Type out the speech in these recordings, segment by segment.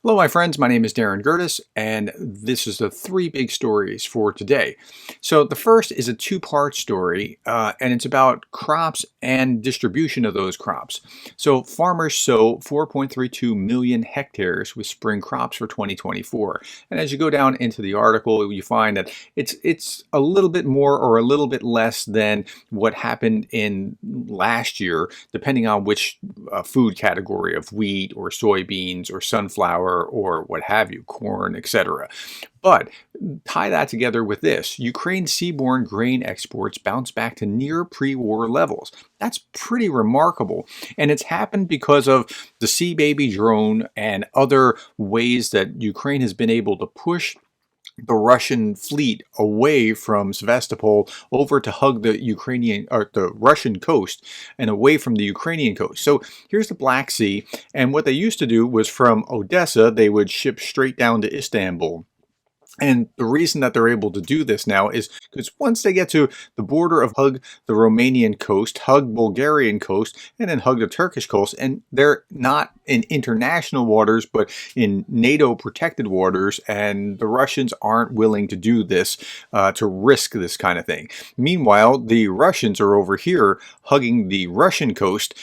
Hello, my friends. My name is Gerdes, and this is the three big stories for today. So the first is a two-part story, and it's about crops and distribution of those crops. So farmers sow 4.32 million hectares with spring crops for 2024. And as you go down into the article, you find that it's a little bit more or a little bit less than what happened in last year, depending on which food category of wheat or soybeans or sunflower or what have you, corn, etc. But tie that together with this. Ukraine's seaborne grain exports bounce back to near pre-war levels. That's pretty remarkable. And it's happened because of the Sea Baby drone and other ways that Ukraine has been able to push the Russian fleet away from Sevastopol over to hug the Ukrainian or the Russian coast and away from the Ukrainian coast. So here's the Black Sea, and what they used to do was from Odessa they would ship straight down to Istanbul. And the reason that they're able to do this now is because once they get to the border of hug the Romanian coast, hug Bulgarian coast, and then hug the Turkish coast, and they're not in international waters, but in NATO protected waters, and the Russians aren't willing to do this, to risk this kind of thing. Meanwhile, the Russians are over here hugging the Russian coast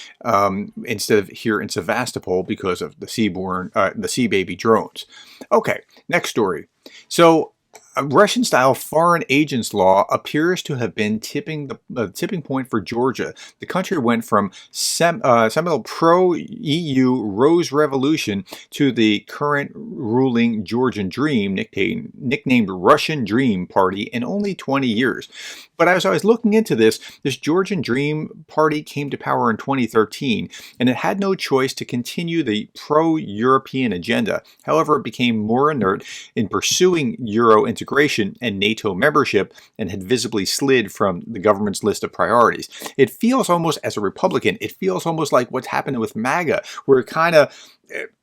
instead of here in Sevastopol because of the the Sea Baby drones. Okay, next story. So, a Russian-style foreign agents law appears to have been the tipping point for Georgia. The country went from seminal pro-EU Rose Revolution to the current ruling Georgian Dream, nicknamed Russian Dream Party, in only 20 years. But as I was looking into this Georgian Dream Party came to power in 2013, and it had no choice to continue the pro-European agenda. However, it became more inert in pursuing Euro integration and NATO membership and had visibly slid from the government's list of priorities. It feels almost, as a Republican, it feels almost like what's happened with MAGA, where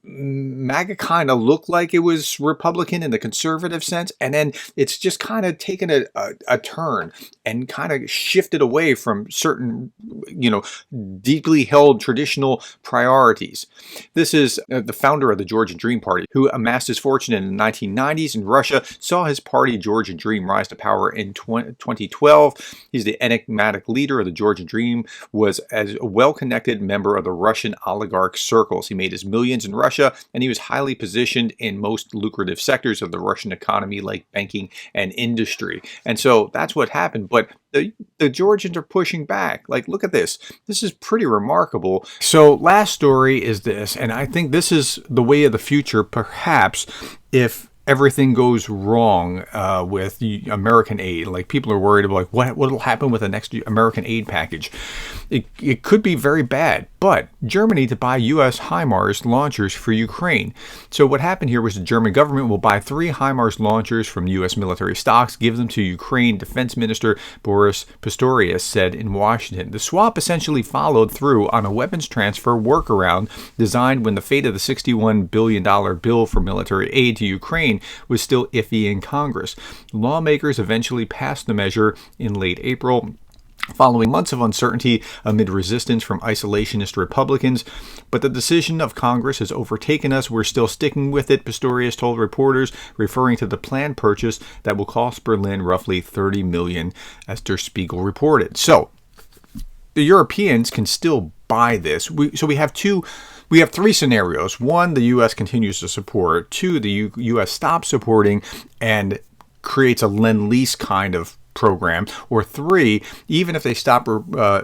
MAGA kind of looked like it was Republican in the conservative sense, and then it's just kind of taken a turn and kind of shifted away from certain, deeply held traditional priorities. This is the founder of the Georgian Dream Party, who amassed his fortune in the 1990s in Russia, saw his party Georgian Dream rise to power in 2012. He's the enigmatic leader of the Georgian Dream, was as a well-connected member of the Russian oligarch circles. He made his millions in Russia, and he was highly positioned in most lucrative sectors of the Russian economy, like banking and industry. And so that's what happened. But the Georgians are pushing back. Like, look at this. This is pretty remarkable. So last story is this, and I think this is the way of the future, perhaps, if everything goes wrong with American aid. Like, people are worried about what will happen with the next American aid package. It could be very bad, but Germany to buy U.S. HIMARS launchers for Ukraine. So what happened here was the German government will buy 3 HIMARS launchers from U.S. military stocks, give them to Ukraine. Defense Minister Boris Pistorius said in Washington. The swap essentially followed through on a weapons transfer workaround designed when the fate of the $61 billion bill for military aid to Ukraine was still iffy in Congress. Lawmakers eventually passed the measure in late April, following months of uncertainty amid resistance from isolationist Republicans. But the decision of Congress has overtaken us. We're still sticking with it, Pistorius told reporters, referring to the planned purchase that will cost Berlin roughly $30 million, as Der Spiegel reported. So, the Europeans can still buy this. We have 3 scenarios. 1, the U.S. continues to support. 2, the U.S. stops supporting and creates a Lend-Lease kind of program. Or 3, even if they stop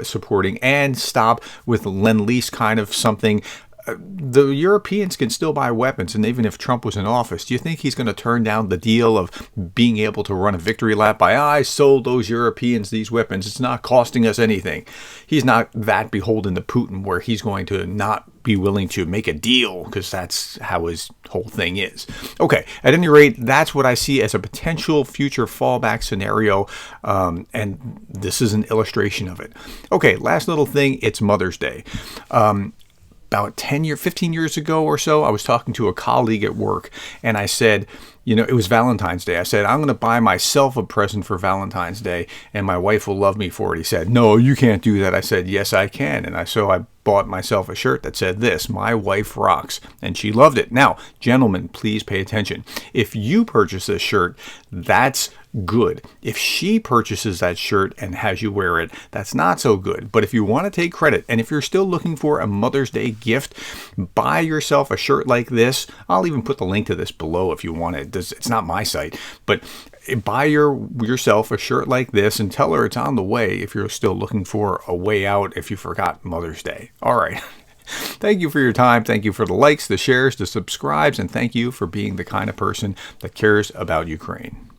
supporting and stop with Lend-Lease kind of something, the Europeans can still buy weapons. And even if Trump was in office, do you think he's going to turn down the deal of being able to run a victory lap by, I sold those Europeans these weapons, it's not costing us anything? He's not that beholden to Putin where he's going to not be willing to make a deal, because that's how his whole thing is. Okay, at any rate, that's what I see as a potential future fallback scenario, and this is an illustration of it. Okay, last little thing, it's Mother's Day. About 15 years ago or so, I was talking to a colleague at work, and I said, it was Valentine's Day. I said, I'm going to buy myself a present for Valentine's Day and my wife will love me for it. He said, no, you can't do that. I said, yes, I can. And so I bought myself a shirt that said this: my wife rocks, and she loved it. Now, gentlemen, please pay attention. If you purchase this shirt, that's good. If she purchases that shirt and has you wear it, that's not so good. But if you want to take credit, and if you're still looking for a Mother's Day gift, buy yourself a shirt like this. I'll even put the link to this below if you want it. It's not my site, but buy yourself a shirt like this and tell her it's on the way if you're still looking for a way out if you forgot Mother's Day. All right. Thank you for your time. Thank you for the likes, the shares, the subscribes, and thank you for being the kind of person that cares about Ukraine.